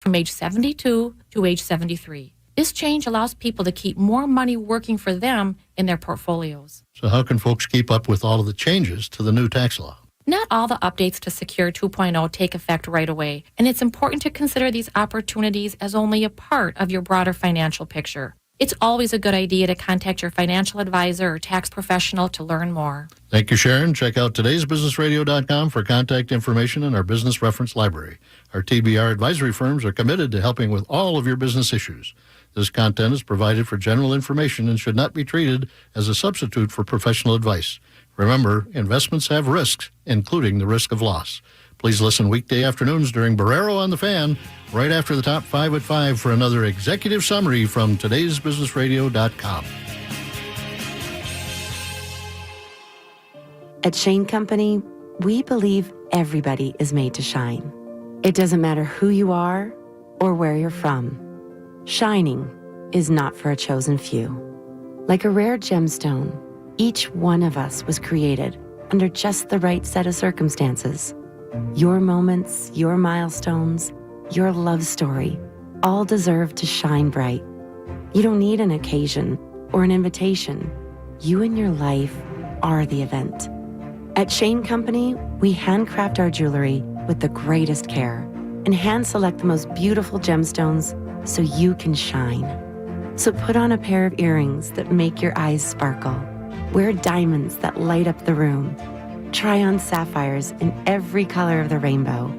from age 72 to age 73. This change allows people to keep more money working for them in their portfolios. So how can folks keep up with all of the changes to the new tax law? Not all the updates to Secure 2.0 take effect right away, and it's important to consider these opportunities as only a part of your broader financial picture. It's always a good idea to contact your financial advisor or tax professional to learn more. Thank you, Sharon. Check out todaysbusinessradio.com for contact information in our business reference library. Our TBR advisory firms are committed to helping with all of your business issues. This content is provided for general information and should not be treated as a substitute for professional advice. Remember, investments have risks, including the risk of loss. Please listen weekday afternoons during Barreiro on the Fan, right after the top 5 at 5 for another executive summary from todaysbusinessradio.com. At Shane Company, we believe everybody is made to shine. It doesn't matter who you are or where you're from. Shining is not for a chosen few. Like a rare gemstone, each one of us was created under just the right set of circumstances. Your moments, your milestones, your love story, all deserve to shine bright. You don't need an occasion or an invitation. You and your life are the event. At Shane Company, we handcraft our jewelry with the greatest care and hand-select the most beautiful gemstones so you can shine. So put on a pair of earrings that make your eyes sparkle. Wear diamonds that light up the room. Try on sapphires in every color of the rainbow.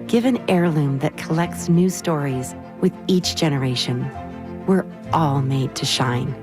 Give an heirloom that collects new stories with each generation. We're all made to shine.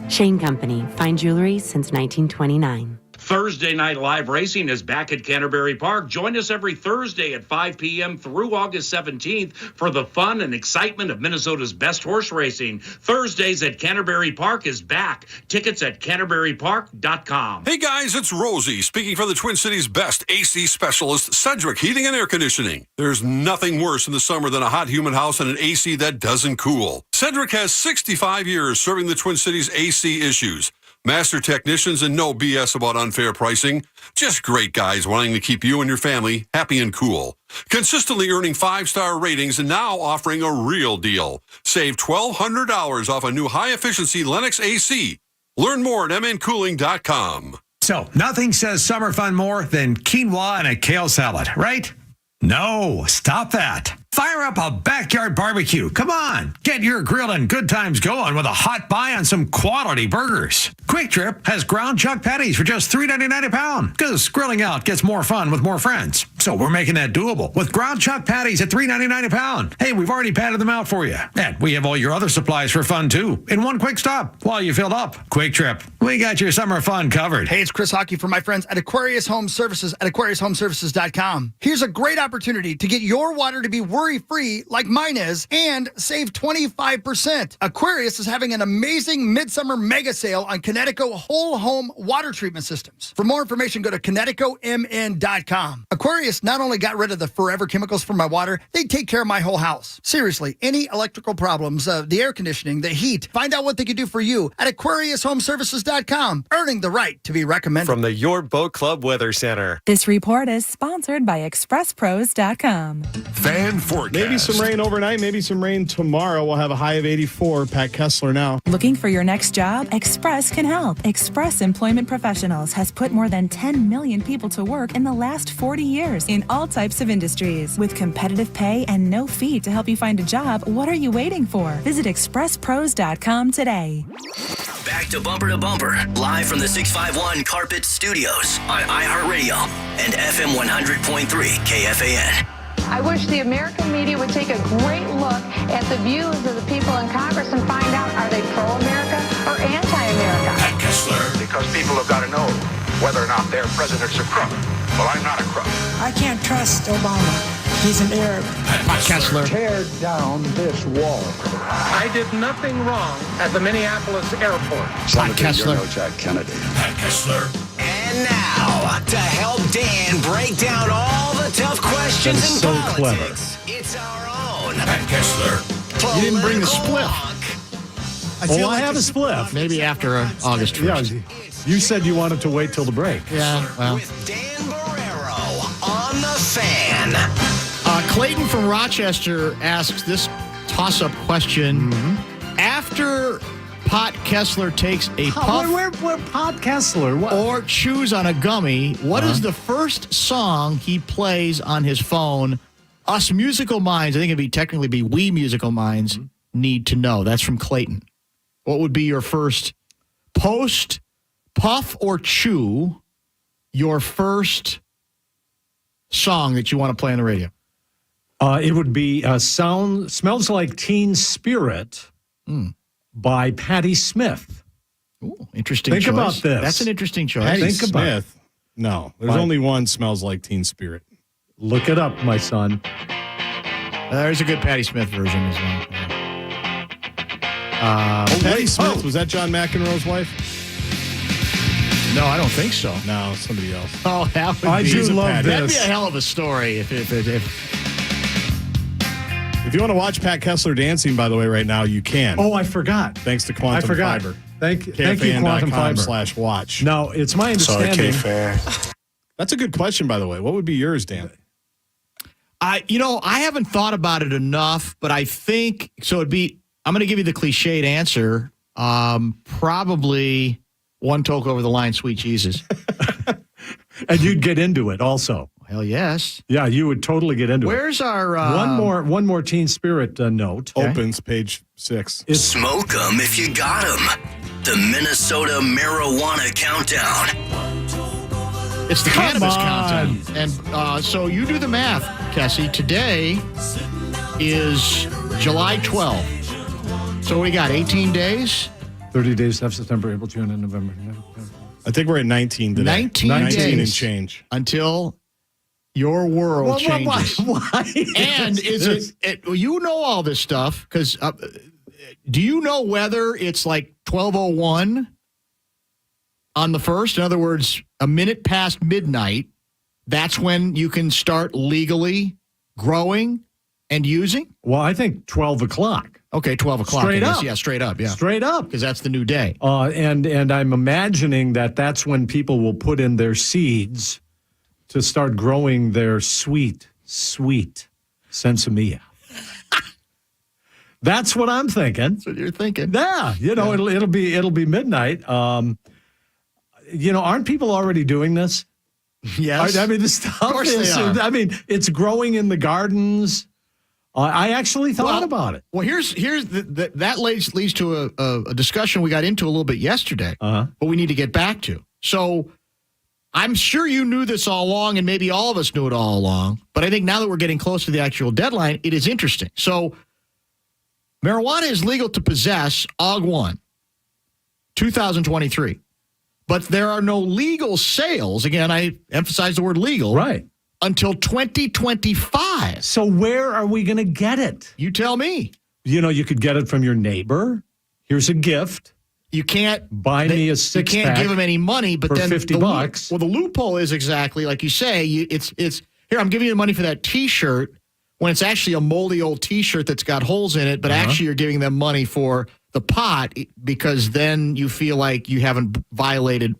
Shane Company, fine jewelry since 1929. Thursday Night Live Racing is back at Canterbury Park. Join us every Thursday at 5 p.m. through August 17th for the fun and excitement of Minnesota's best horse racing. Thursdays at Canterbury Park is back. Tickets at canterburypark.com. Hey guys, it's Rosie speaking for the Twin Cities' best AC specialist, Cedric Heating and Air Conditioning. There's nothing worse in the summer than a hot, humid house and an AC that doesn't cool. Cedric has 65 years serving the Twin Cities' AC issues. Master technicians and no BS about unfair pricing. Just great guys wanting to keep you and your family happy and cool. Consistently earning 5-star ratings and now offering a real deal. Save $1,200 off a new high-efficiency Lennox AC. Learn more at mncooling.com. So, nothing says summer fun more than quinoa and a kale salad, right? No, stop that. Fire up a backyard barbecue. Come on, get your grill and good times going with a hot buy on some quality burgers. Quick Trip has ground chuck patties for just $3.99 a pound because grilling out gets more fun with more friends. So we're making that doable with ground chuck patties at $3.99 a pound. Hey, we've already patted them out for you. And we have all your other supplies for fun too in one quick stop while you filled up. Quick Trip, we got your summer fun covered. Hey, it's Chris Hockey from my friends at Aquarius Home Services at AquariusHomeservices.com. Here's a great opportunity to get your water to be worry-free like mine is and save 25%. Aquarius is having an amazing midsummer mega sale on Connecticut whole home water treatment systems. For more information, go to ConnecticutMN.com. Aquarius not only got rid of the forever chemicals from my water, they take care of my whole house. Seriously, any electrical problems, the air conditioning, the heat, find out what they can do for you at AquariusHomeservices.com, earning the right to be recommended. From the Your Boat Club Weather Center. This report is sponsored by ExpressPros.com. Fan forecast. Maybe some rain overnight, maybe some rain tomorrow. We'll have a high of 84. Pat Kessler now. Looking for your next job? Express can help. Express Employment Professionals has put more than 10 million people to work in the last 40 years in all types of industries. With competitive pay and no fee to help you find a job, what are you waiting for? Visit ExpressPros.com today. Back to Bumper, live from the 651 Carpet Studios on iHeartRadio and FM 100.3 KFAN. I wish the American media would take a great look at the views of the people in Congress and find out, are they pro-America or anti-America? Pat Kessler. Because people have got to know whether or not their president's a crook. Well, I'm not a crook. I can't trust Obama. He's an Arab. Pat Kessler. Tear down this wall. I did nothing wrong at the Minneapolis airport. Pat Kessler. No Jack Kennedy. Pat Kessler. And now, to help Dan break down all the tough questions in so politics, it's our own Pat Kessler. You didn't bring the spliff. I have a spliff. Maybe after August 1st. Yeah, you said you wanted to wait till the break. Yeah, well. With Dan Barreiro on the Fan. Clayton from Rochester asks this toss-up question. After Pot Kessler takes a puff Where Pot Kessler? What? or chews on a gummy, what is the first song he plays on his phone? Us musical minds, I think it'd technically be we musical minds, need to know. That's from Clayton. What would be your first post, puff, or chew, your first song that you want to play on the radio? It would be Smells Like Teen Spirit by Patti Smith. Ooh, interesting Think choice. about this. That's an interesting choice. Patti Think about it. Smith. No, there's only one Smells Like Teen Spirit. Look it up, my son. There's a good Patti Smith version as well. Patti Smith, was that John McEnroe's wife? No, I don't think so. No, somebody else. Oh, that would I be. do love That'd be this. a hell of a story if If you want to watch Pat Kessler dancing, by the way, right now, you can. Oh, I forgot. Thanks to Quantum Fiber. Thank you, Quantum Fiber. /watch. Now, it's my understanding. That's a good question, by the way. What would be yours, Dan? I haven't thought about it enough, but I think so. I'm going to give you the cliched answer. Probably One Toke Over the Line, Sweet Jesus. And you'd get into it also. Hell yes. Yeah, you would totally get into it. Where's our one more Teen Spirit note? Opens page 6. Smoke 'em if you got 'em. The Minnesota Marijuana Countdown. It's the cannabis countdown. And so you do the math, Cassie. Today is July 12th. So we got 18 days? 30 days have September, April, June, and November. I think we're at 19 today. 19 days and change. Until your world changes. Why? And is it you know all this stuff, because do you know whether it's like 12:01 on the 1st? In other words, a minute past midnight, that's when you can start legally growing and using? Well, I think 12 o'clock. Okay, 12 o'clock. Straight I guess. up. Yeah, straight up. Yeah. Straight up. Because that's the new day. And I'm imagining that's when people will put in their seeds to start growing their sweet sensimilla. That's what I'm thinking. That's what you're thinking. Yeah, it'll be midnight. Aren't people already doing this? Yes. I mean, the stuff Of course they are. I mean, it's growing in the gardens. I actually thought about it. Well, here's that leads to a discussion we got into a little bit yesterday, but we need to get back to. So I'm sure you knew this all along, and maybe all of us knew it all along, but I think now that we're getting close to the actual deadline, it is interesting. So marijuana is legal to possess Aug 1, 2023, but there are no legal sales. Again, I emphasize the word legal. Right. Until 2025. So where are we going to get it? You tell me. You could get it from your neighbor. Here's a gift. You can't buy me a six-pack. You can't give them any money, but for then $50. Well, the loophole is exactly like you say. It's here. I'm giving you the money for that T-shirt when it's actually a moldy old T-shirt that's got holes in it. But actually, you're giving them money for the pot because then you feel like you haven't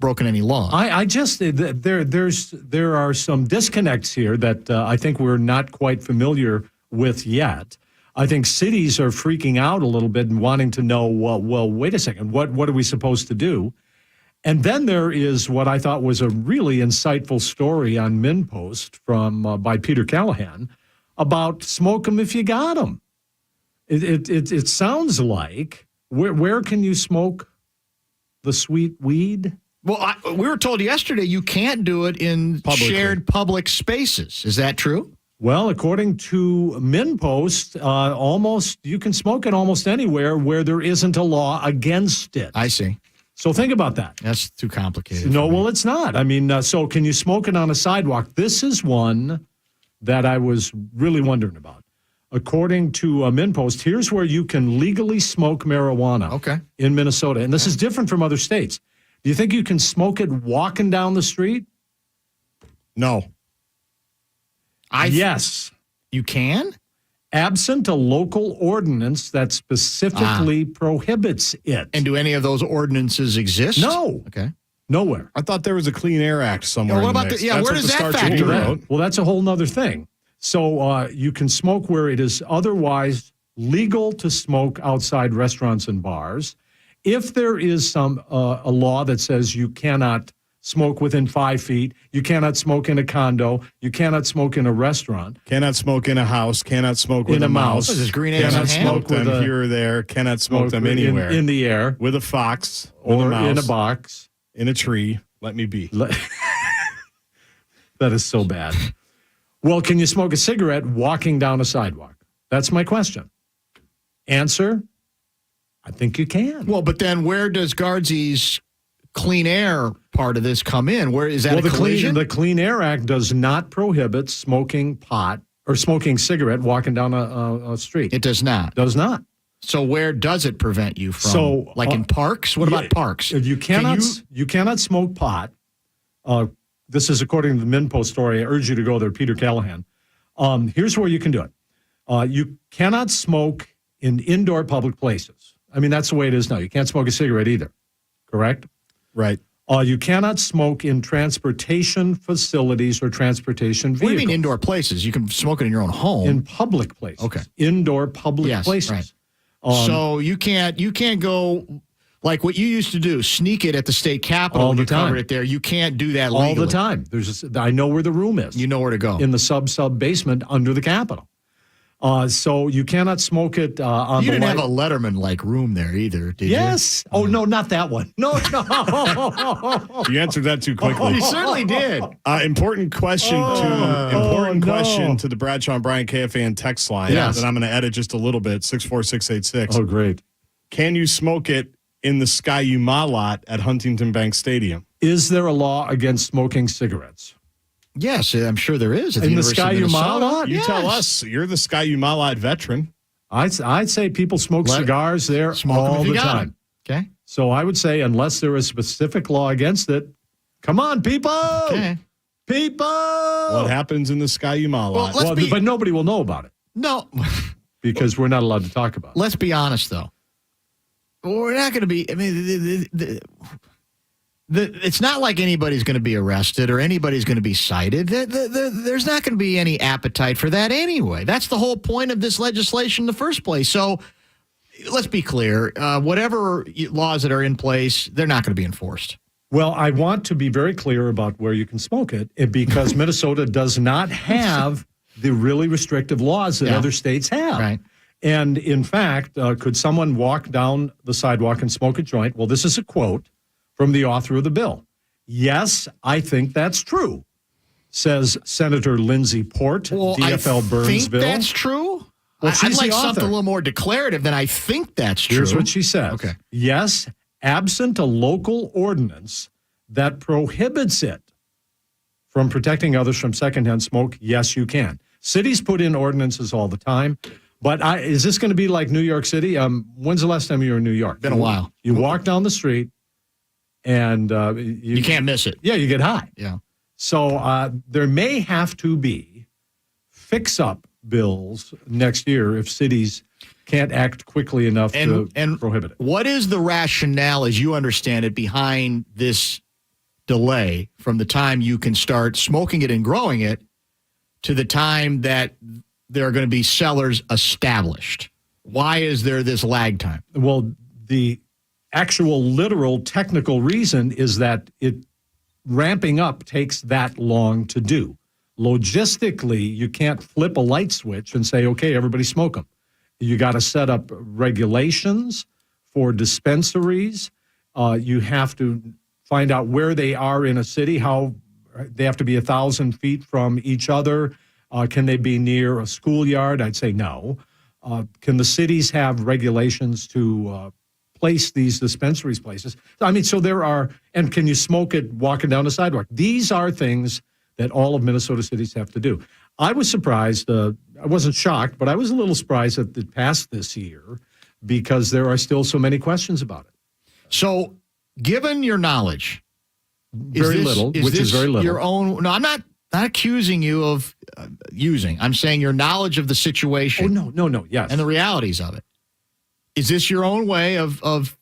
broken any law. I just there are some disconnects here that I think we're not quite familiar with yet. I think cities are freaking out a little bit and wanting to know, well, wait a second, what are we supposed to do? And then there is what I thought was a really insightful story on MinPost by Peter Callahan about smoke 'em if you got 'em. It sounds like where can you smoke the sweet weed? Well, we were told yesterday you can't do it in shared public spaces. Is that true? Well, according to MinPost, you can smoke it almost anywhere where there isn't a law against it. I see. So think about that. That's too complicated. No, well, it's not. I mean, so can you smoke it on a sidewalk? This is one that I was really wondering about. According to MinPost, here's where you can legally smoke marijuana in Minnesota. And this is different from other states. Do you think you can smoke it walking down the street? No. Yes. You can? Absent a local ordinance that specifically prohibits it. And do any of those ordinances exist? No. Okay. Nowhere. I thought there was a Clean Air Act somewhere. What about where does that factor in? Well, that's a whole nother thing. So you can smoke where it is otherwise legal to smoke outside restaurants and bars. If there is a law that says you cannot smoke within 5 feet, you cannot smoke in a condo, you cannot smoke in a restaurant, Cannot smoke in a house, cannot smoke with in a mouse, What is this, green eggs cannot and ham? smoke them here or there, cannot smoke them anywhere. in the air, with a fox, with or a mouse, in a box, in a tree. Let me be. That is so bad. Well, can you smoke a cigarette walking down a sidewalk? That's my question. Answer, I think you can. Well, but then where does Guardsy's clean air part of this come in? Where is that a the collision? The Clean Air Act does not prohibit smoking pot or smoking cigarette walking down a street. It does not. Does not. So where does it prevent you from? So, like in parks? What about parks? You cannot smoke pot. This is according to the MinPost story. I urge you to go there, Peter Callahan. Here's where you can do it. You cannot smoke in indoor public places. I mean, that's the way it is now. You can't smoke a cigarette either, correct? Right. You cannot smoke in transportation facilities or transportation vehicles. What do you mean indoor places? You can smoke it in your own home. In public places. Okay. Indoor public places. Right. So you can't go like what you used to do, sneak it at the state capitol all when the you time. covered it there. You can't do that legally. All the time. I know where the room is. You know where to go. In the sub basement under the Capitol. So you cannot smoke it on You the didn't have a Letterman-like room there either, did you? Yes. Oh, no, not that one. No. You answered that too quickly. You certainly did. Important question question to the Bradshaw and Brian KFAN text line Yes. that I'm going to edit just a little bit, 64686. Oh, great. Can you smoke it in the Sky Yuma lot at Huntington Bank Stadium? Is there a law against smoking cigarettes? Yes, I'm sure there is. At In the University Sky of Yuma Minnesota. lot? You Yes. tell us. You're the Sky Yuma lot veteran. I'd say people smoke cigars there Smoke 'em all if you the got 'em. time. Okay. So I would say unless there is specific law against it, come on, people. Okay. People. What happens in the Sky Yuma lot? But nobody will know about it No. because we're not allowed to talk about it. Let's be honest, though. We're not going to be. I mean, it's not like anybody's going to be arrested or anybody's going to be cited. There's not going to be any appetite for that anyway. That's the whole point of this legislation in the first place. So let's be clear. Whatever laws that are in place, they're not going to be enforced. Well, I want to be very clear about where you can smoke it because Minnesota does not have the really restrictive laws that other states have. Right. And in fact, could someone walk down the sidewalk and smoke a joint? Well, this is a quote from the author of the bill. Yes, I think that's true, says Senator Lindsey Port, DFL Burnsville. That's true? Well, I'd like something a little more declarative than I think that's true. Here's what she says. Okay. Yes, absent a local ordinance that prohibits it from protecting others from secondhand smoke, yes, you can. Cities put in ordinances all the time. But is this going to be like New York City? When's the last time you were in New York? Been a while. You walk down the street, and you can't miss it. Yeah, you get high. Yeah. So there may have to be fix-up bills next year if cities can't act quickly enough to prohibit it. What is the rationale, as you understand it, behind this delay from the time you can start smoking it and growing it to the time that there are going to be sellers established? Why is there this lag time? Well, the actual literal technical reason is that ramping up takes that long to do. Logistically, you can't flip a light switch and say, okay, everybody smoke them. You got to set up regulations for dispensaries. You have to find out where they are in a city, how they have to be 1,000 feet from each other. Can they be near a schoolyard? I'd say no. Can the cities have regulations to place these dispensaries places? I mean, so there are, and can you smoke it walking down the sidewalk? These are things that all of Minnesota cities have to do. I was surprised. I wasn't shocked, but I was a little surprised that it passed this year because there are still so many questions about it. So, given your knowledge, very little. Your own? No, I'm not accusing you of using. I'm saying your knowledge of the situation. Oh, no, yes. And the realities of it. Is this your own way of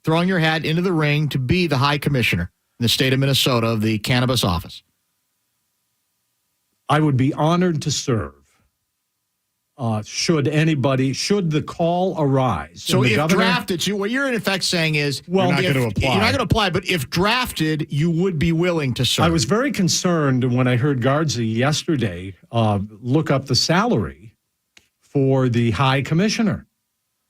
throwing your hat into the ring to be the high commissioner in the state of Minnesota of the cannabis office? I would be honored to serve. Should the call arise? So And the if governor- drafted, what you're in effect saying is, Well, You're not going to apply. You're not going to apply, but if drafted, you would be willing to serve. I was very concerned when I heard Garza yesterday look up the salary for the high commissioner,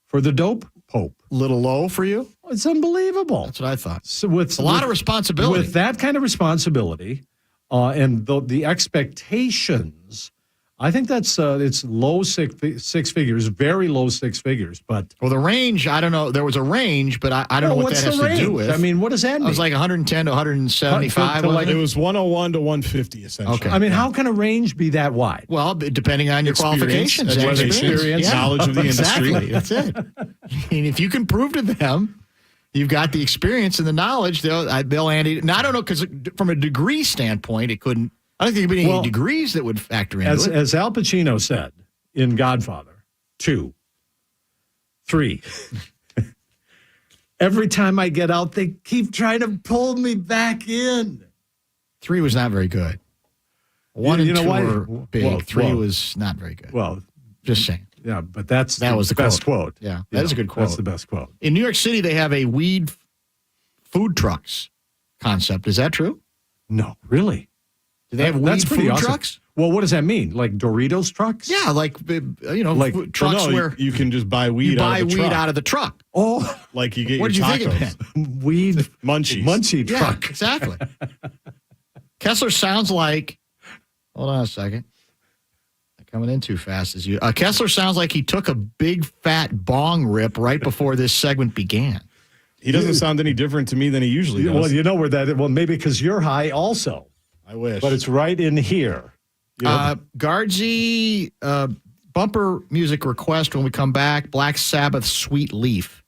for the dope pope. Little low for you? It's unbelievable. That's what I thought. So with a lot of responsibility. With that kind of responsibility and the expectations, I think that's it's low six figures, very low six figures. But well, the range, I don't know. There was a range, but I don't know what that has to do with. I mean, what does that mean? It was like 110 to 175. It was 101 to 150, essentially. Okay. I mean, how can a range be that wide? Well, depending on your qualifications, experience, knowledge of the industry. Exactly, that's it. And if you can prove to them you've got the experience and the knowledge, they'll hand it. Now, I don't know, because from a degree standpoint, it couldn't. I don't think there'd be any degrees that would factor into it. As Al Pacino said in Godfather 2, 3, every time I get out, they keep trying to pull me back in. 3 was not very good. 1 and 2 were big. Well, 3 was not very good. Well, just saying. Yeah, but that was the best quote. Yeah, that is a good quote. That's the best quote. In New York City, they have a weed food trucks concept. Is that true? No, really. Do they have weed food awesome. trucks? Well, what does that mean? Like Doritos trucks? Yeah, like like trucks where you can just buy weed. Out of the truck. Oh, like you get what your did you tacos. think it meant? Weed munchie truck. Yeah, exactly. Kessler sounds like. Hold on a second. Not coming in too fast as you. Kessler sounds like he took a big fat bong rip right before this segment began. He doesn't sound any different to me than he usually does. Well, you know where that. Well, maybe because you're high also. I wish. But it's right in here. Guardsy, bumper music request when we come back, Black Sabbath, Sweet Leaf.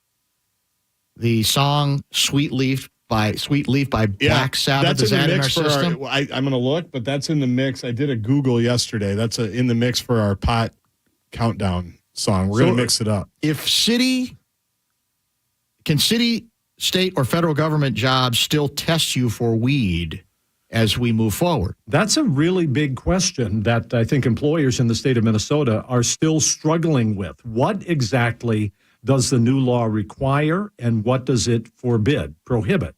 The song Sweet Leaf by Black Sabbath. That's Is in the that in mix our for system? I'm going to look, but that's in the mix. I did a Google yesterday. That's in the mix for our pot countdown song. We're going to mix it up. If city, state, or federal government jobs still test you for weed as we move forward? That's a really big question that I think employers in the state of Minnesota are still struggling with. What exactly does the new law require, and what does it prohibit?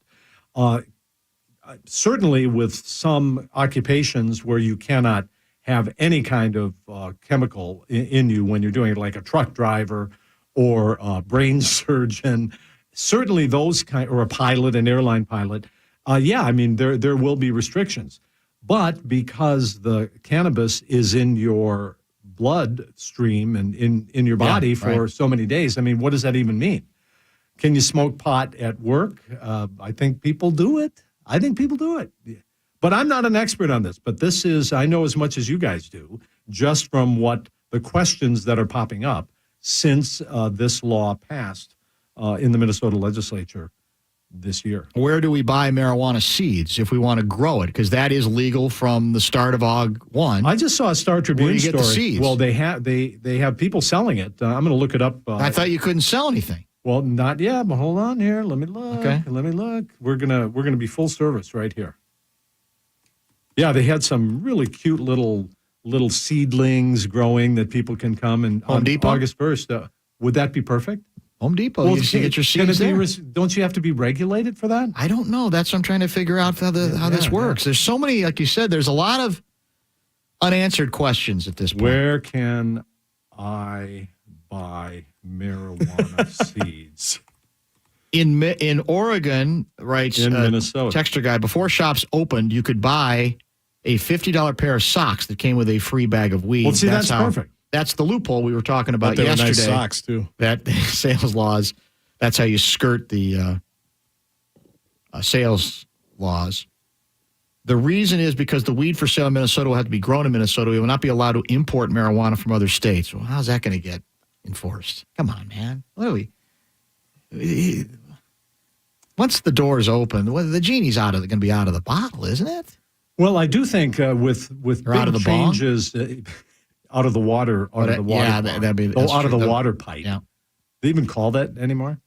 Certainly with some occupations where you cannot have any kind of chemical in you when you're doing it, like a truck driver or a brain surgeon, certainly those or a pilot, an airline pilot, I mean, there will be restrictions. But because the cannabis is in your bloodstream and in your body for so many days, I mean, what does that even mean? Can you smoke pot at work? I think people do it. But I'm not an expert on this. But I know as much as you guys do, just from what the questions that are popping up since this law passed in the Minnesota legislature this year. Where do we buy marijuana seeds if we want to grow it? Because that is legal from the start of AUG 1. I just saw a Star Tribune Where do you story. get the seeds? Well, they have people selling it. I'm going to look it up. I thought you couldn't sell anything. Well, not yet, but hold on here. Let me look. Okay. Let me look. We're gonna be full service right here. Yeah, they had some really cute little seedlings growing that people can come and Home on Depot? August 1st. Would that be perfect? Home Depot, you just get your seeds there. Don't you have to be regulated for that? I don't know. That's what I'm trying to figure out how this works. There's so many, like you said, there's a lot of unanswered questions at this point. Where can I buy marijuana seeds? In Oregon, writes in Minnesota. Texter guy, before shops opened, you could buy a $50 pair of socks that came with a free bag of weed. Well, see, that's perfect. That's the loophole we were talking about But they were yesterday. nice socks, too. That sales laws, that's how you skirt the sales laws. The reason is because the weed for sale in Minnesota will have to be grown in Minnesota. We will not be allowed to import marijuana from other states. Well, how's that going to get enforced? Come on, man. What are we? Once the doors open, the genie's going to be out of the bottle, isn't it? Well, I do think with big out of the changes, out of the water, Yeah, that'd be out of the water pipe. Yeah. They even call that anymore?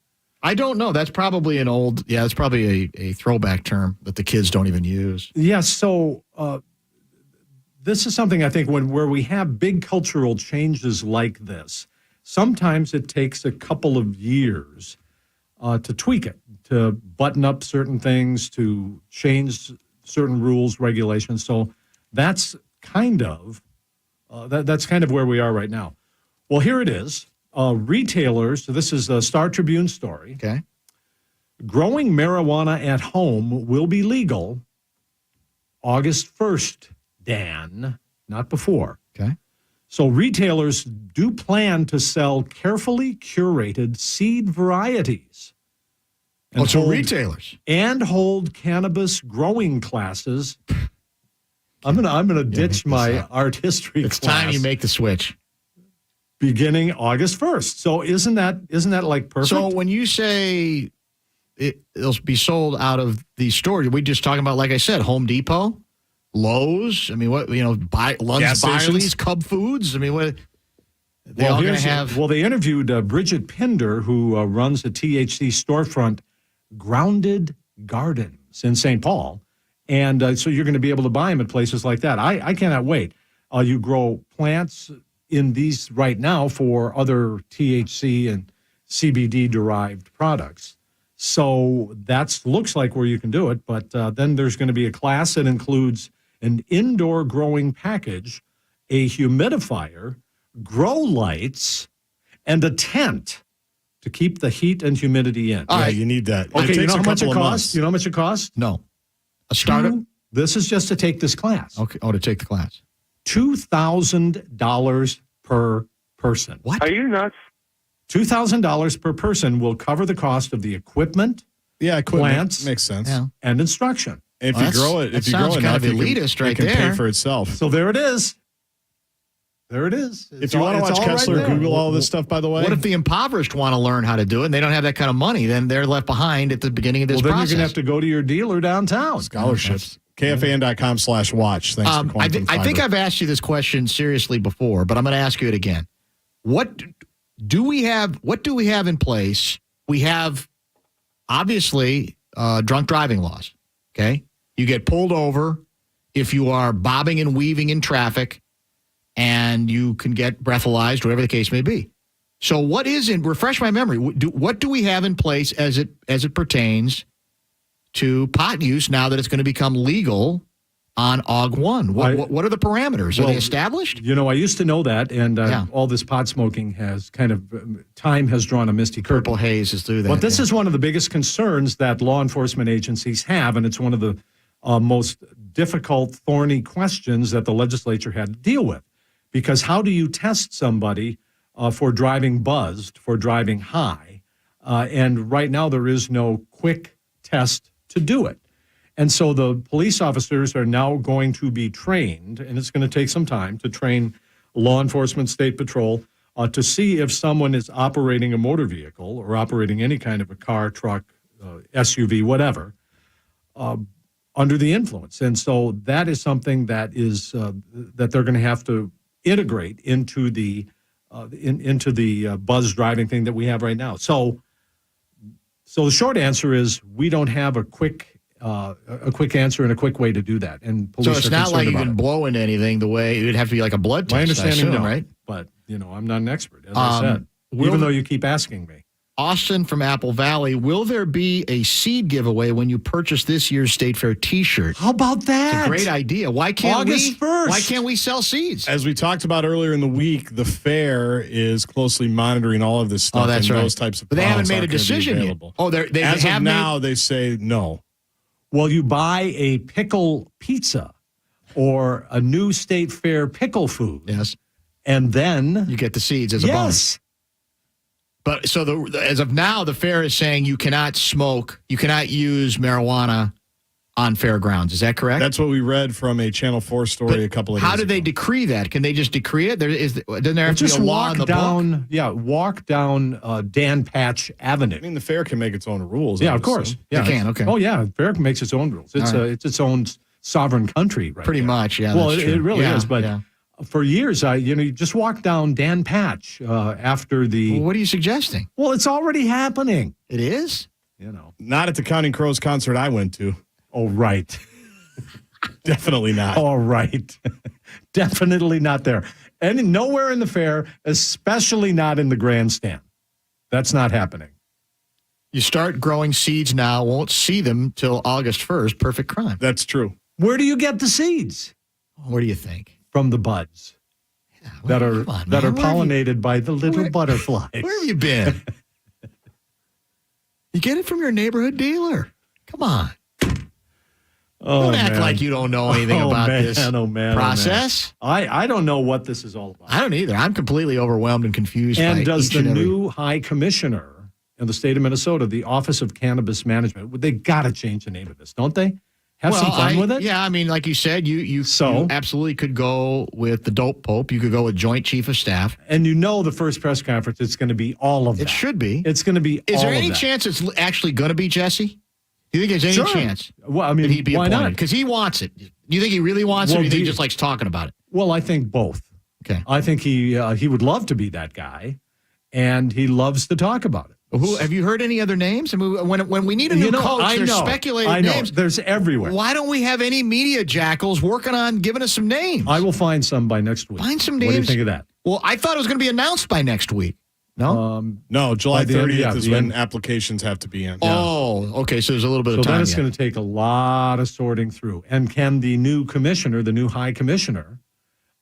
I don't know. That's probably that's probably a throwback term that the kids don't even use. Yeah, so this is something I think where we have big cultural changes like this, sometimes it takes a couple of years to tweak it, to button up certain things, to change certain rules, regulations. So that's kind of where we are right now. Well, here it is. Retailers, so this is a Star Tribune story. Okay. Growing marijuana at home will be legal August 1st, Dan, not before. Okay. So retailers do plan to sell carefully curated seed varieties. Retailers. And hold cannabis growing classes. I'm gonna ditch my art history It's class. time you make the switch. Beginning August 1st. So isn't that like perfect? So when you say it'll be sold out of these stores, are we just talking about, like I said, Home Depot, Lowe's? I mean, what, Lund's, Byerly's, Cub Foods? I mean, what? They all going to have. Well, they interviewed Bridget Pinder, who runs a THC storefront, Grounded Gardens in St. Paul. And so you're going to be able to buy them at places like that. I cannot wait. You grow plants in these right now for other THC and CBD-derived products. So that looks like where you can do it. But then there's going to be a class that includes an indoor growing package, a humidifier, grow lights, and a tent to keep the heat and humidity in. Yeah, you need that. Okay, you know how much it costs? Months. You know how much it costs? No. A startup? This is just to take this class. Okay. Oh, to take the class. $2,000 per person. What? Are you nuts? $2,000 per person will cover the cost of the equipment, plants, makes sense, and instruction. If you grow it, if you grow enough, it can pay for itself. So there it is. There it is. If you want to watch Kessler Google all this stuff, by the way. What if the impoverished want to learn how to do it and they don't have that kind of money? Then they're left behind at the beginning of this process. process. Then you're going to have to go to your dealer downtown. Scholarships. KFAN.com/watch. Thanks for Quantum I think I've asked you this question seriously before, but I'm going to ask you it again. What do we have in place? We have, obviously, drunk driving laws, okay? You get pulled over if you are bobbing and weaving in traffic, and you can get breathalyzed, whatever the case may be. So what is refresh my memory, what do we have in place as it pertains to pot use now that it's going to become legal on Aug 1? What are the parameters? Are they established? You know, I used to know that, and all this pot smoking has time has drawn a misty curtain. Purple haze is through that. But this is one of the biggest concerns that law enforcement agencies have, and it's one of the most difficult, thorny questions that the legislature had to deal with. Because how do you test somebody for driving buzzed, for driving high? And right now there is no quick test to do it. And so the police officers are now going to be trained, and it's going to take some time to train law enforcement, state patrol, to see if someone is operating a motor vehicle or operating any kind of a car, truck, SUV, whatever, under the influence. And so that is something that is that they're going to have to integrate into the buzz driving thing that we have right now. So the short answer is we don't have a quick answer and a quick way to do that. And police so it's not like you can blow into anything the way it would have to be like a blood test. My understanding, I assume, no, right? But I'm not an expert, as I said. Even though you keep asking me. Austin from Apple Valley, will there be a seed giveaway when you purchase this year's State Fair T-shirt? How about that? It's a great idea. Why can't August 1st. Why can't we sell seeds? As we talked about earlier in the week, the fair is closely monitoring all of this stuff. Oh, that's and right. Those types of but they haven't products made a aren't gonna be decision yet. available. Oh, they as have of now, they say no. Well, you buy a pickle pizza or a new State Fair pickle food. Yes. And then you get the seeds as a bonus. But so as of now, the fair is saying you cannot smoke, you cannot use marijuana on fairgrounds. Is that correct? That's what we read from a Channel 4 story a couple of days ago. How do they decree that? Can they just decree it? Doesn't there have to be a law in the book? Yeah, walk down Dan Patch Avenue. I mean, the fair can make its own rules. Yeah, of course. Yeah, they can, okay. Oh, yeah, fair makes its own rules. It's it's its own sovereign country, right? Pretty there. much, yeah. Well, that's true. it really is, but... Yeah. For years, you just walk down Dan Patch after the... Well, what are you suggesting? Well, it's already happening. It is? Not at the Counting Crows concert I went to. Oh, right. Definitely not. All right. Definitely not there. And nowhere in the fair, especially not in the grandstand. That's not happening. You start growing seeds now, won't see them till August 1st. Perfect crime. That's true. Where do you get the seeds? Where do you think? From the buds that are pollinated by the little butterflies. Where have you been? You get it from your neighborhood dealer. Come on. Don't act like you don't know anything about this process. I don't know what this is all about. I don't either. I'm completely overwhelmed and confused. And does the new high commissioner in the state of Minnesota, the Office of Cannabis Management, they got to change the name of this, don't they? Have some fun with it? Yeah, I mean, like you said, you absolutely could go with the dope pope. You could go with Joint Chief of Staff. And the first press conference, it's going to be all of that. It should be. It's going to be Is all there of any that. chance it's actually going to be Jesse? Do you think there's any chance? Well, I mean, that he'd be why appointed? not? Because he wants it. Do you think he really wants it, or do you think he just likes talking about it? Well, I think both. Okay. I think he would love to be that guy, and he loves to talk about it. Who have you heard any other names? I mean, when we need a new coach, there's speculated names. There's everywhere. Why don't we have any media jackals working on giving us some names? I will find some by next week. Find some names. What do you think of that? Well, I thought it was going to be announced by next week. No? No, July 30th is when end. applications have to be in. Oh, okay. So there's a little bit of time. So then it's going to take a lot of sorting through. And can the new commissioner, the new high commissioner,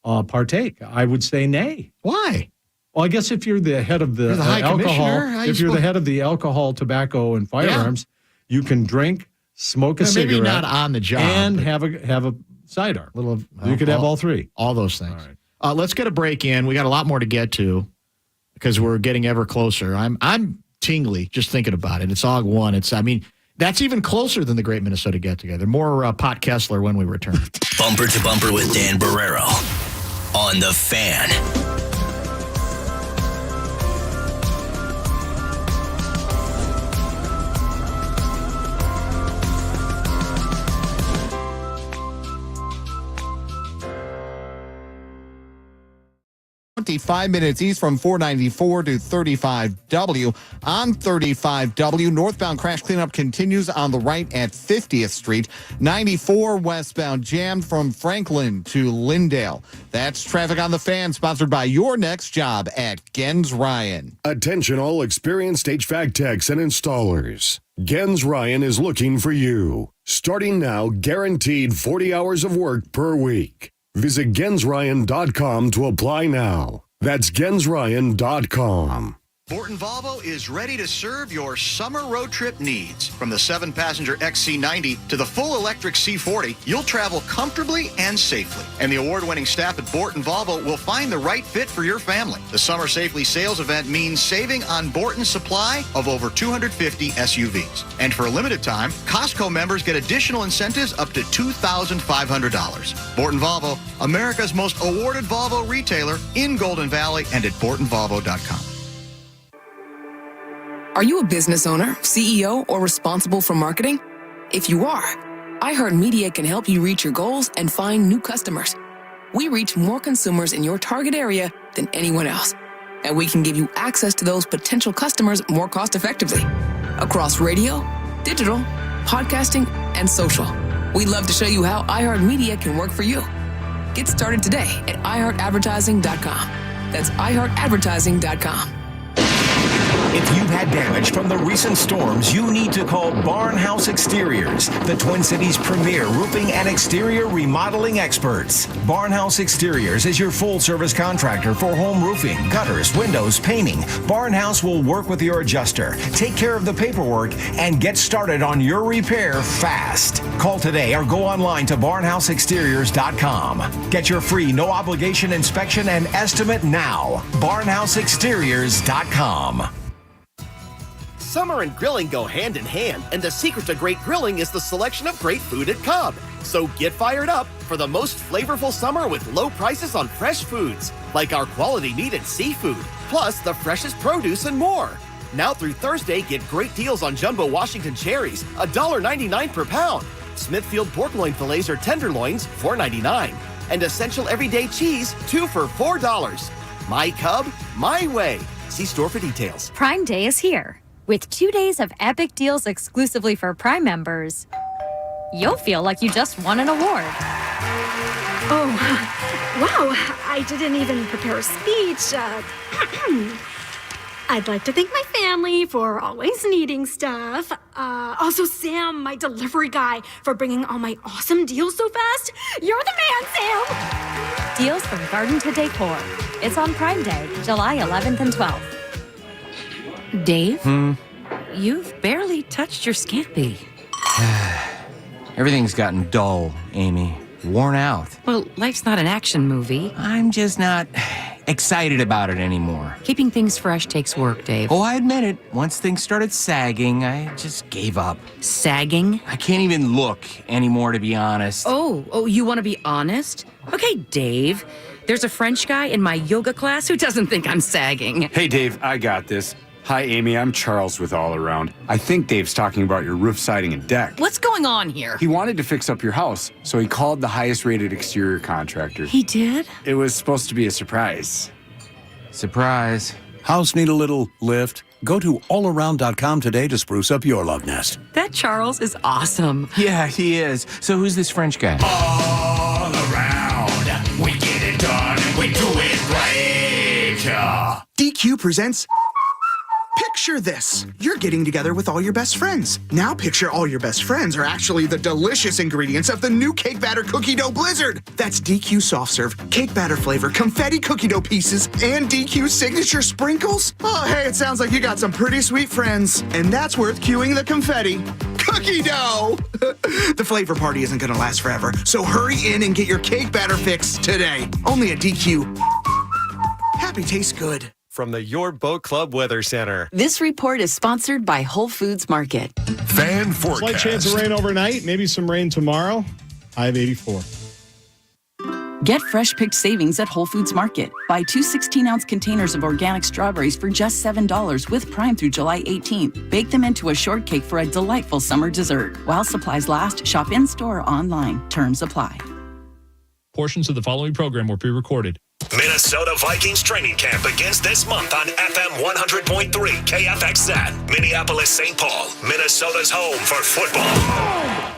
partake? I would say nay. Why? Well, I guess if you're the head of the alcohol, if you're the head of the alcohol, tobacco, and firearms, you can drink, smoke a cigarette, maybe not on the job, and have a cider. You could have all three. All those things. All right. Let's get a break in. We got a lot more to get to because we're getting ever closer. I'm tingly just thinking about it. It's Aug 1. That's even closer than the Great Minnesota Get Together. More Pot Kessler when we return. Bumper to Bumper with Dan Barreiro on The Fan. Minutes east from 494 to 35W. On 35W, northbound crash cleanup continues on the right at 50th Street. 94 westbound jammed from Franklin to Lindale. That's Traffic on the Fan, sponsored by your next job at Gens Ryan. Attention all experienced HVAC techs and installers. Gens Ryan is looking for you. Starting now, guaranteed 40 hours of work per week. Visit GensRyan.com to apply now. That's GensRyan.com. Borton Volvo is ready to serve your summer road trip needs. From the 7-passenger XC90 to the full electric C40, you'll travel comfortably and safely. And the award-winning staff at Borton Volvo will find the right fit for your family. The Summer Safely sales event means saving on Borton's supply of over 250 SUVs. And for a limited time, Costco members get additional incentives up to $2,500. Borton Volvo, America's most awarded Volvo retailer in Golden Valley and at BortonVolvo.com. Are you a business owner, CEO, or responsible for marketing? If you are, iHeartMedia can help you reach your goals and find new customers. We reach more consumers in your target area than anyone else, and we can give you access to those potential customers more cost-effectively across radio, digital, podcasting, and social. We'd love to show you how iHeartMedia can work for you. Get started today at iHeartAdvertising.com. That's iHeartAdvertising.com. If you've had damage from the recent storms, you need to call Barnhouse Exteriors, the Twin Cities' premier roofing and exterior remodeling experts. Barnhouse Exteriors is your full-service contractor for home roofing, gutters, windows, painting. Barnhouse will work with your adjuster, take care of the paperwork, and get started on your repair fast. Call today or go online to barnhouseexteriors.com. Get your free, no-obligation inspection and estimate now. barnhouseexteriors.com. Summer and grilling go hand in hand, and the secret to great grilling is the selection of great food at Cub. So get fired up for the most flavorful summer with low prices on fresh foods, like our quality meat and seafood, plus the freshest produce and more. Now through Thursday, get great deals on jumbo Washington cherries, $1.99 per pound. Smithfield pork loin fillets or tenderloins, $4.99. And essential everyday cheese, 2 for $4. My Cub, my way. See store for details. Prime Day is here. With 2 days of epic deals exclusively for Prime members, you'll feel like you just won an award. Oh, wow. I didn't even prepare a speech. I'd like to thank my family for always needing stuff. Also, Sam, my delivery guy, for bringing all my awesome deals so fast. You're the man, Sam! Deals from garden to decor. It's on Prime Day, July 11th and 12th. Dave, you've barely touched your scampi. Everything's gotten dull, Amy. Worn out. Well, life's not an action movie. I'm just not excited about it anymore. Keeping things fresh takes work, Dave. Oh, I admit it. Once things started sagging, I just gave up. Sagging? I can't even look anymore, to be honest. Oh, you want to be honest? Okay, Dave. There's a French guy in my yoga class who doesn't think I'm sagging. Hey, Dave, I got this. Hi, Amy. I'm Charles with All Around. I think Dave's talking about your roof siding and deck. What's going on here? He wanted to fix up your house, so he called the highest rated exterior contractor. He did? It was supposed to be a surprise. Surprise. House need a little lift? Go to allaround.com today to spruce up your love nest. That Charles is awesome. Yeah, he is. So who's this French guy? All around. We get it done and we do it right. DQ presents Picture This. You're getting together with all your best friends. Now picture all your best friends are actually the delicious ingredients of the new cake batter cookie dough blizzard. That's DQ soft serve, cake batter flavor, confetti cookie dough pieces, and DQ signature sprinkles. Oh, hey, it sounds like you got some pretty sweet friends. And that's worth cueing the confetti. Cookie dough! The flavor party isn't gonna last forever, so hurry in and get your cake batter fix today. Only at DQ. Happy tastes good. From the Your Boat Club Weather Center. This report is sponsored by Whole Foods Market. Fan forecast. Slight chance of rain overnight, maybe some rain tomorrow. High of 84. Get fresh picked savings at Whole Foods Market. Buy 2 16-ounce containers of organic strawberries for just $7 with Prime through July 18th. Bake them into a shortcake for a delightful summer dessert. While supplies last, shop in-store or online. Terms apply. Portions of the following program were pre-recorded. Minnesota Vikings training camp begins this month on FM 100.3 KFXZ. Minneapolis, St. Paul, Minnesota's home for football.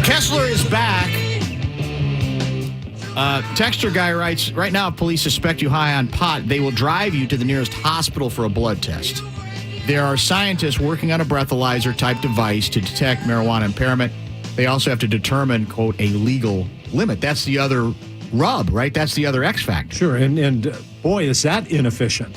Kessler is back. Texter guy writes, right now police suspect you high on pot. They will drive you to the nearest hospital for a blood test. There are scientists working on a breathalyzer type device to detect marijuana impairment. They also have to determine, quote, a legal limit. That's the other rub, right? That's the other X factor. Sure, and boy, is that inefficient.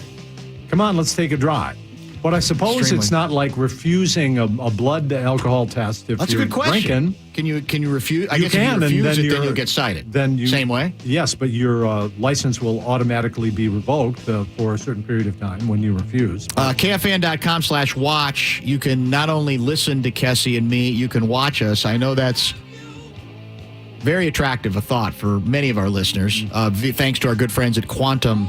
Come on, let's take a drive. But I suppose Extremely. It's not like refusing a blood alcohol test if That's you're a good question. drinking. Can you refuse? I You guess can, if you and refuse then it, then you'll get cited. Same way? Yes, but your license will automatically be revoked for a certain period of time when you refuse. KFN.com/watch. You can not only listen to Kessie and me, you can watch us. I know that's very attractive a thought for many of our listeners. Thanks to our good friends at Quantum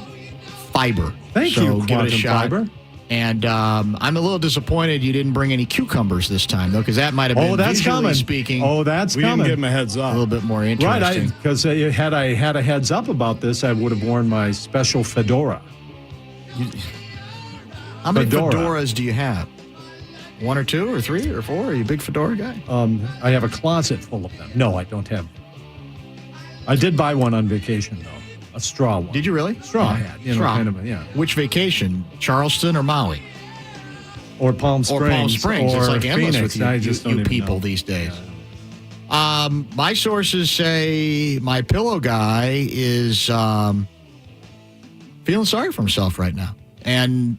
Fiber. Thank you, give it a Quantum shot. Fiber. And I'm a little disappointed you didn't bring any cucumbers this time, though, because that might have been, that's visually coming. speaking, Oh, that's We coming. didn't give him a heads up. a little bit more interesting. Right, because had I had a heads up about this, I would have worn my special fedora. How many Fedora. fedoras do you have? 1 or 2 or 3 or 4? Are you a big fedora guy? I have a closet full of them. No, I don't have. I did buy one on vacation, though. A straw one. Did you really? Straw hat. Straw. Kind of yeah. Which vacation? Charleston or Maui? Or Palm Springs. Or Palm Springs. It's or like endless Phoenix. with I just don't you even people know. these days. My sources say my pillow guy is feeling sorry for himself right now. And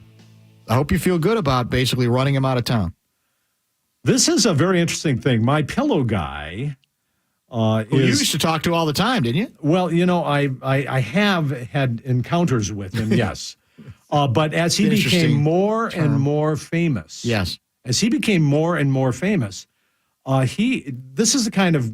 I hope you feel good about basically running him out of town. This is a very interesting thing. My pillow guy Who you used to talk to all the time, didn't you? Well, I have had encounters with him, yes. But as he became more and more famous, as he became more and more famous, this is the kind of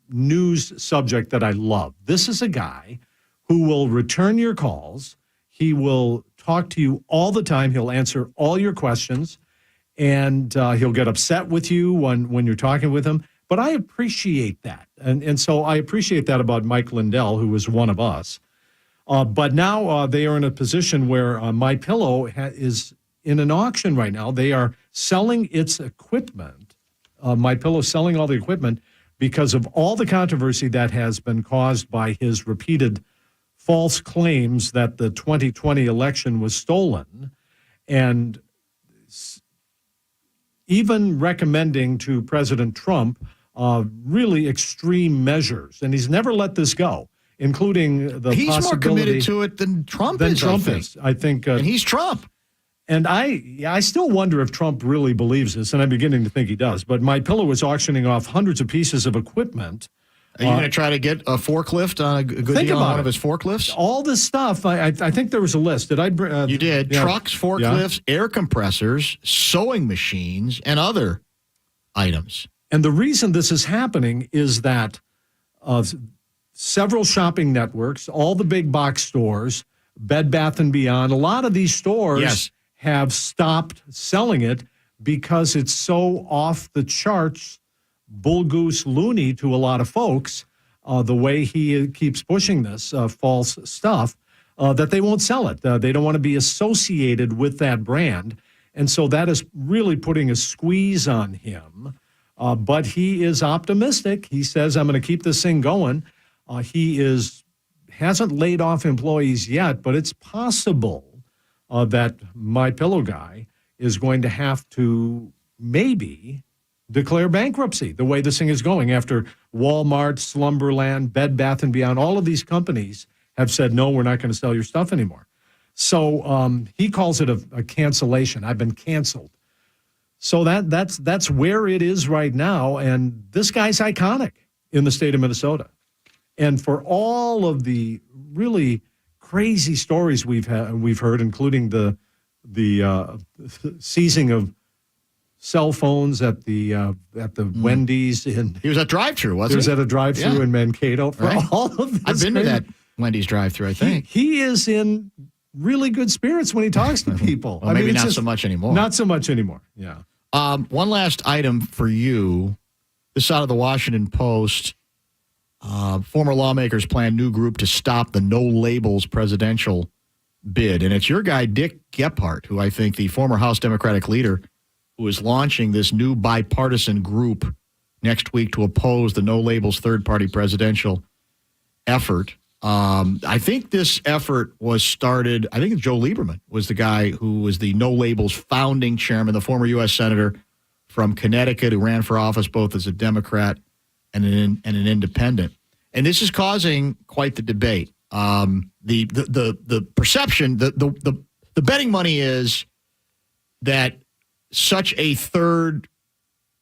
news subject that I love. This is a guy who will return your calls. He will talk to you all the time. He'll answer all your questions, and he'll get upset with you when you're talking with him. But I appreciate that. And so I appreciate that about Mike Lindell, who was one of us. But now they are in a position where MyPillow is in an auction right now. They are selling its equipment. MyPillow selling all the equipment because of all the controversy that has been caused by his repeated false claims that the 2020 election was stolen, and even recommending to President Trump really extreme measers. And he's never let this go, including the He's possibility. more committed to it than Trump is. I think. And he's Trump. And I still wonder if Trump really believes this, and I'm beginning to think he does. But MyPillow was auctioning off hundreds of pieces of equipment. Are you going to try to get a forklift on a good deal on one of his forklifts? All this stuff, I think there was a list. Did I? You did. Yeah. Trucks, forklifts, air compressors, sewing machines, and other items. And the reason this is happening is that several shopping networks, all the big box stores, Bed Bath & Beyond, a lot of these stores have stopped selling it because it's so off the charts, bull goose loony to a lot of folks, the way he keeps pushing this false stuff, that they won't sell it. They don't want to be associated with that brand. And so that is really putting a squeeze on him. But he is optimistic. He says, I'm going to keep this thing going. He hasn't laid off employees yet, but it's possible that MyPillow guy is going to have to maybe declare bankruptcy the way this thing is going after Walmart, Slumberland, Bed Bath & Beyond, all of these companies have said, no, we're not going to sell your stuff anymore. So he calls it a cancellation. I've been canceled. So that's where it is right now. And this guy's iconic in the state of Minnesota. And for all of the really crazy stories we've heard, including the seizing of cell phones at the Wendy's in. He was at drive-thru, wasn't he? He was at a drive-thru in Mankato. For all of this, I've been to that Wendy's drive-thru, I think. He is in really good spirits when he talks to people. Well, maybe not so much anymore. Not so much anymore, yeah. One last item for you. This out of the Washington Post. Former lawmakers plan new group to stop the no labels presidential bid. And it's your guy, Dick Gephardt, who I think the former House Democratic leader, who is launching this new bipartisan group next week to oppose the no labels third-party presidential effort. I think this effort was started, I think Joe Lieberman was the guy who was the no labels founding chairman, the former U.S. Senator from Connecticut who ran for office both as a Democrat and an independent. And this is causing quite the debate. The perception, the betting money is that such a third,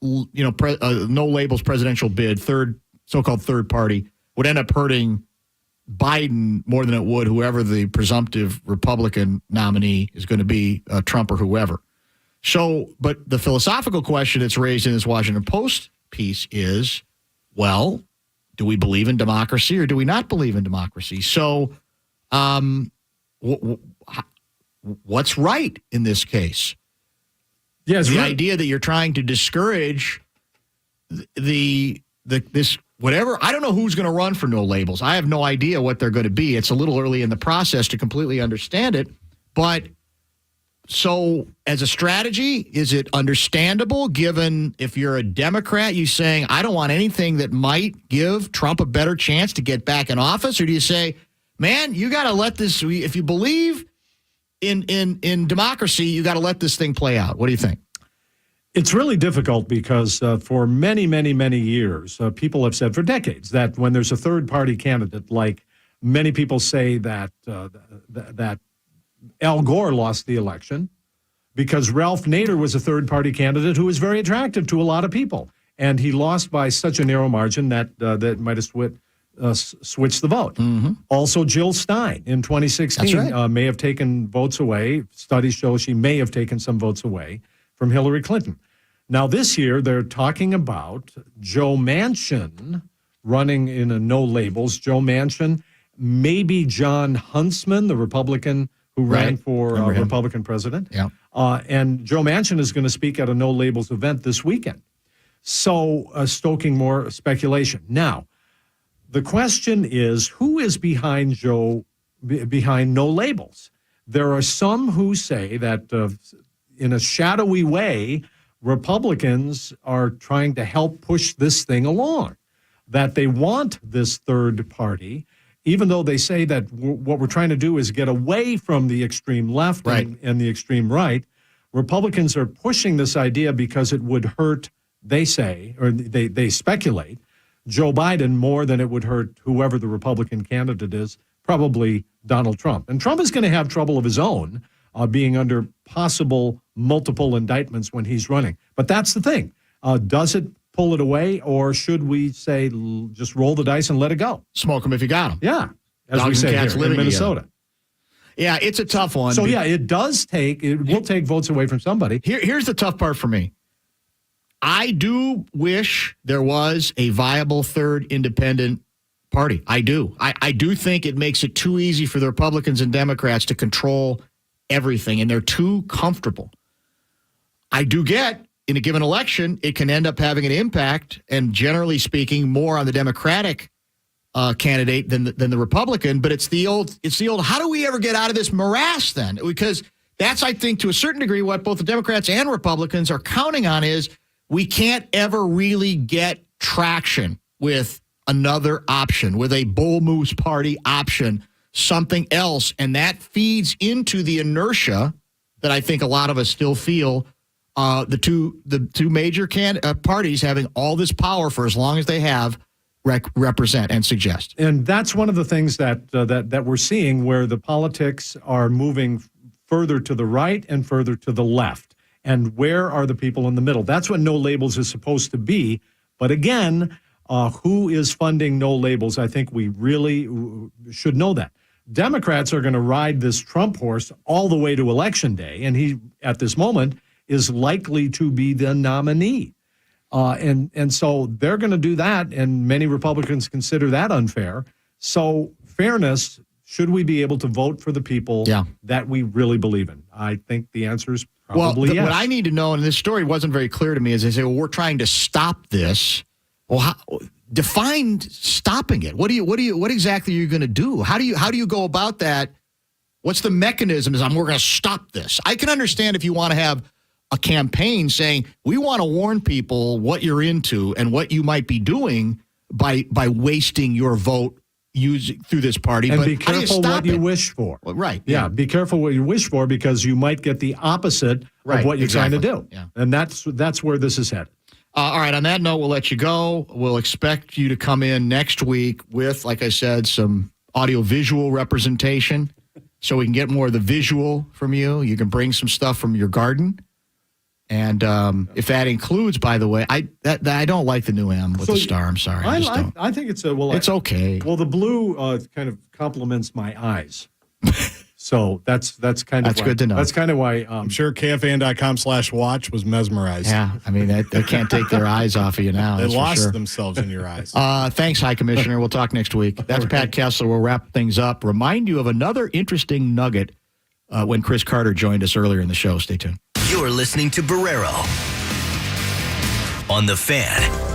no labels presidential bid, so-called third party, would end up hurting Biden more than it would whoever the presumptive Republican nominee is going to be, Trump or whoever. So, but the philosophical question that's raised in this Washington Post piece is, well, do we believe in democracy or do we not believe in democracy? So, what's right in this case? Yeah, the idea that you're trying to discourage this whatever. I don't know who's going to run for no labels. I have no idea what they're going to be. It's a little early in the process to completely understand it. But so as a strategy, is it understandable given if you're a Democrat, you saying, I don't want anything that might give Trump a better chance to get back in office? Or do you say, man, you got to let this, if you believe in democracy, you got to let this thing play out? What do you think? It's really difficult because for many, many, many years, people have said for decades that when there's a third-party candidate, like many people say that that Al Gore lost the election because Ralph Nader was a third-party candidate who was very attractive to a lot of people, and he lost by such a narrow margin that that might have switch the vote. Also, Jill Stein in 2016 may have taken votes away. Studies show she may have taken some votes away from Hillary Clinton. Now, this year, they're talking about Joe Manchin running in a no labels. Joe Manchin, maybe John Huntsman, the Republican who ran for Republican president. Yeah. And Joe Manchin is going to speak at a no labels event this weekend. So stoking more speculation. Now, the question is, who is behind behind no labels? There are some who say that in a shadowy way, Republicans are trying to help push this thing along, that they want this third party, even though they say that what we're trying to do is get away from the extreme left and the extreme right. Republicans are pushing this idea because it would hurt, they say, or they speculate, Joe Biden more than it would hurt whoever the Republican candidate is, probably Donald Trump. And Trump is going to have trouble of his own being under possible multiple indictments when he's running. But that's the thing. Does it pull it away, or should we say just roll the dice and let it go? Smoke them if you got them. Yeah, as we say here in Minnesota. Together. Yeah, it's a tough one. So, it will take votes away from somebody. Here's the tough part for me. I do wish there was a viable third independent party. I do. I do think it makes it too easy for the Republicans and Democrats to control everything, and they're too comfortable. I do get, in a given election, it can end up having an impact, and generally speaking, more on the Democratic candidate than the Republican. But it's the old. How do we ever get out of this morass then? Because that's, I think, to a certain degree, what both the Democrats and Republicans are counting on is we can't ever really get traction with another option, with a bull moose party option, something else, and that feeds into the inertia that I think a lot of us still feel. The two major parties having all this power for as long as they have represent and suggest. And that's one of the things that we're seeing, where the politics are moving further to the right and further to the left. And where are the people in the middle? That's what no labels is supposed to be. But again, who is funding no labels? I think we really should know that. Democrats are going to ride this Trump horse all the way to Election Day, and he, at this moment, is likely to be the nominee. And so they're going to do that, and many Republicans consider that unfair. So fairness, should we be able to vote for the people that we really believe in? I think the answer is probably yes. What I need to know, and this story wasn't very clear to me, is they say, well, we're trying to stop this. Well, define stopping it. What exactly are you going to do? How do you go about that? What's the mechanism? We're going to stop this. I can understand if you want to have a campaign saying we want to warn people what you're into and what you might be doing by wasting your vote through this party. And but be careful what you wish for. Well, right. Yeah, be careful what you wish for, because you might get the opposite of what you're trying to do. Yeah. And that's where this is headed. All right, on that note, we'll let you go. We'll expect you to come in next week with, like I said, some audio-visual representation so we can get more of the visual from you. You can bring some stuff from your garden. And if that includes, by the way, I don't like the new M with the star. I'm sorry. I think it's it's okay. Well, the blue kind of complements my eyes. So that's kind of that's good to know. That's kind of why I'm sure KFAN.com/watch was mesmerized. Yeah, I mean they can't take their eyes off of you now. They lost themselves in your eyes. Thanks, High Commissioner. We'll talk next week. That's Pat Kessler. We'll wrap things up. Remind you of another interesting nugget when Chris Carter joined us earlier in the show. Stay tuned. You're listening to Barreiro on The Fan.